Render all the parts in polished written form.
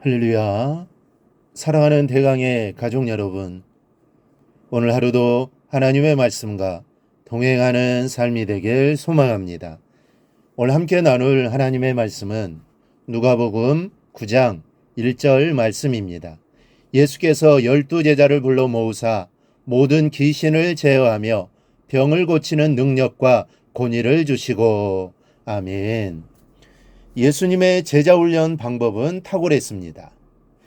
할렐루야. 사랑하는 대강의 가족 여러분, 오늘 하루도 하나님의 말씀과 동행하는 삶이 되길 소망합니다. 오늘 함께 나눌 하나님의 말씀은 누가복음 9장 1절 말씀입니다. 예수께서 12제자를 불러 모으사 모든 귀신을 제어하며 병을 고치는 능력과 권위를 주시고. 아멘. 예수님의 제자훈련 방법은 탁월했습니다.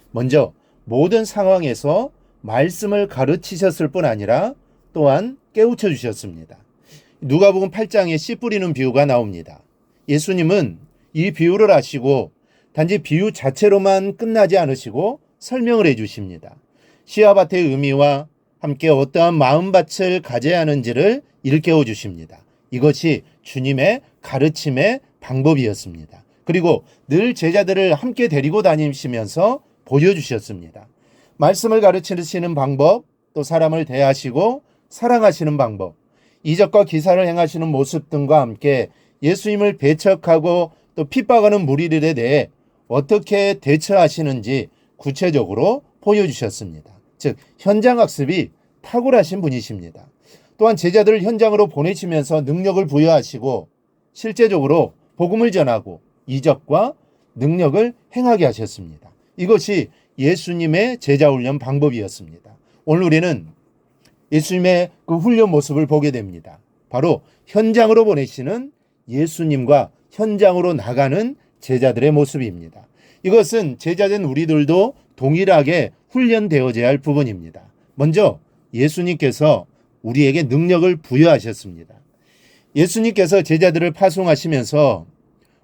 먼저 모든 상황에서 말씀을 가르치셨을 뿐 아니라 또한 깨우쳐 주셨습니다. 누가복음 8장에 씨 뿌리는 비유가 나옵니다. 예수님은 이 비유를 하시고 단지 비유 자체로만 끝나지 않으시고 설명을 해 주십니다. 씨와 밭의 의미와 함께 어떠한 마음밭을 가져야 하는지를 일깨워 주십니다. 이것이 주님의 가르침의 방법이었습니다. 그리고 늘 제자들을 함께 데리고 다니시면서 보여주셨습니다. 말씀을 가르치시는 방법, 또 사람을 대하시고 사랑하시는 방법, 이적과 기사를 행하시는 모습 등과 함께 예수님을 배척하고 또 핍박하는 무리들에 대해 어떻게 대처하시는지 구체적으로 보여주셨습니다. 즉 현장학습이 탁월하신 분이십니다. 또한 제자들을 현장으로 보내시면서 능력을 부여하시고 실제적으로 복음을 전하고 이적과 능력을 행하게 하셨습니다. 이것이 예수님의 제자훈련 방법이었습니다. 오늘 우리는 예수님의 그 훈련 모습을 보게 됩니다. 바로 현장으로 보내시는 예수님과 현장으로 나가는 제자들의 모습입니다. 이것은 제자된 우리들도 동일하게 훈련되어져야 할 부분입니다. 먼저 예수님께서 우리에게 능력을 부여하셨습니다. 예수님께서 제자들을 파송하시면서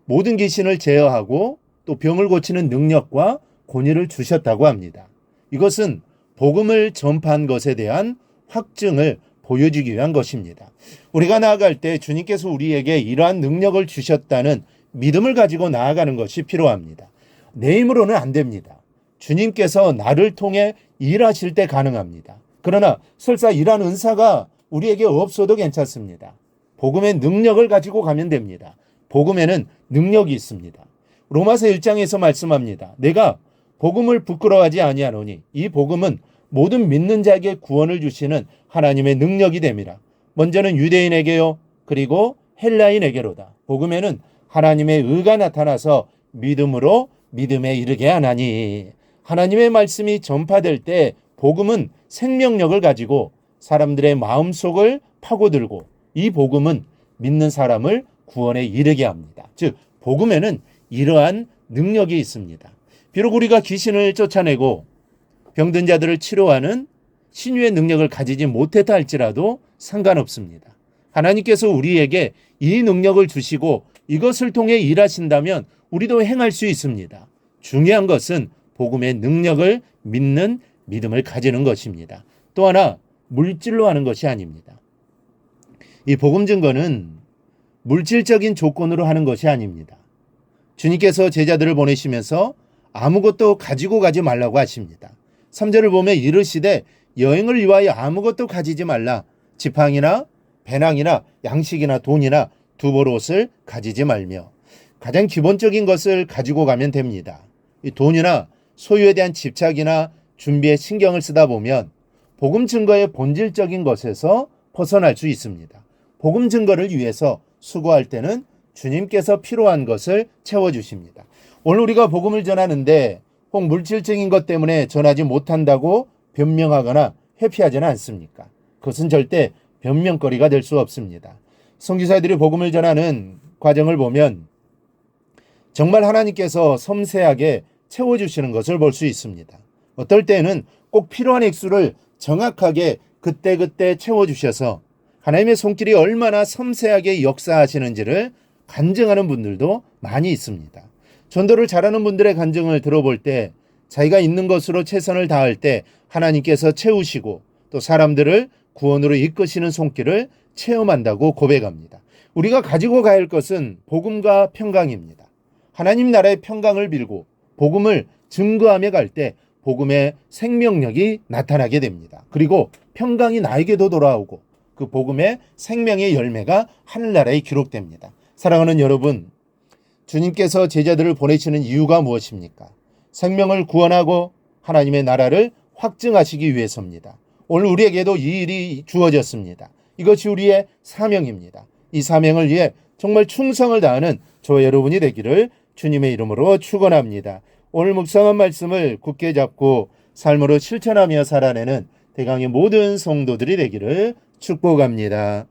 모든 귀신을 제어하고 또 병을 고치는 능력과 권위를 주셨다고 합니다. 이것은 복음을 전파한 것에 대한 확증을 보여주기 위한 것입니다. 우리가 나아갈 때 주님께서 우리에게 이러한 능력을 주셨다는 믿음을 가지고 나아가는 것이 필요합니다. 내 힘으로는 안 됩니다. 주님께서 나를 통해 일하실 때 가능합니다. 그러나 설사 이러한 은사가 우리에게 없어도 괜찮습니다. 복음의 능력을 가지고 가면 됩니다. 복음에는 능력이 있습니다. 로마서 1장에서 말씀합니다. 내가 복음을 부끄러워하지 아니하노니 이 복음은 모든 믿는 자에게 구원을 주시는 하나님의 능력이 됨이라. 먼저는 유대인에게요 그리고 헬라인에게로다. 복음에는 하나님의 의가 나타나서 믿음으로 믿음에 이르게 하나니. 하나님의 말씀이 전파될 때 복음은 생명력을 가지고 사람들의 마음속을 파고들고 이 복음은 믿는 사람을 구원에 이르게 합니다. 즉 복음에는 이러한 능력이 있습니다. 비록 우리가 귀신을 쫓아내고 병든 자들을 치료하는 신유의 능력을 가지지 못했다 할지라도 상관없습니다. 하나님께서 우리에게 이 능력을 주시고 이것을 통해 일하신다면 우리도 행할 수 있습니다. 중요한 것은 복음의 능력을 믿는 믿음을 가지는 것입니다. 또 하나 물질로 하는 것이 아닙니다. 이 복음 증거는 물질적인 조건으로 하는 것이 아닙니다. 주님께서 제자들을 보내시면서 아무것도 가지고 가지 말라고 하십니다. 3절을 보면 이르시되 여행을 위하여 아무것도 가지지 말라. 지팡이나 배낭이나 양식이나 돈이나 두벌 옷을 가지지 말며. 가장 기본적인 것을 가지고 가면 됩니다. 이 돈이나 소유에 대한 집착이나 준비에 신경을 쓰다 보면 복음 증거의 본질적인 것에서 벗어날 수 있습니다. 복음 증거를 위해서 수고할 때는 주님께서 필요한 것을 채워주십니다. 오늘 우리가 복음을 전하는데 혹 물질적인 것 때문에 전하지 못한다고 변명하거나 회피하지는 않습니까? 그것은 절대 변명거리가 될 수 없습니다. 선교사들이 복음을 전하는 과정을 보면 정말 하나님께서 섬세하게 채워주시는 것을 볼 수 있습니다. 어떨 때는 꼭 필요한 액수를 정확하게 그때그때 채워주셔서 하나님의 손길이 얼마나 섬세하게 역사하시는지를 간증하는 분들도 많이 있습니다. 전도를 잘하는 분들의 간증을 들어볼 때 자기가 있는 것으로 최선을 다할 때 하나님께서 채우시고 또 사람들을 구원으로 이끄시는 손길을 체험한다고 고백합니다. 우리가 가지고 가야 할 것은 복음과 평강입니다. 하나님 나라의 평강을 빌고 복음을 증거하며 갈 때 복음의 생명력이 나타나게 됩니다. 그리고 평강이 나에게도 돌아오고 그 복음의 생명의 열매가 하늘나라에 기록됩니다. 사랑하는 여러분, 주님께서 제자들을 보내시는 이유가 무엇입니까? 생명을 구원하고 하나님의 나라를 확증하시기 위해서입니다. 오늘 우리에게도 이 일이 주어졌습니다. 이것이 우리의 사명입니다. 이 사명을 위해 정말 충성을 다하는 저와 여러분이 되기를 주님의 이름으로 축원합니다. 오늘 묵상한 말씀을 굳게 잡고 삶으로 실천하며 살아내는 대강의 모든 성도들이 되기를 축복합니다.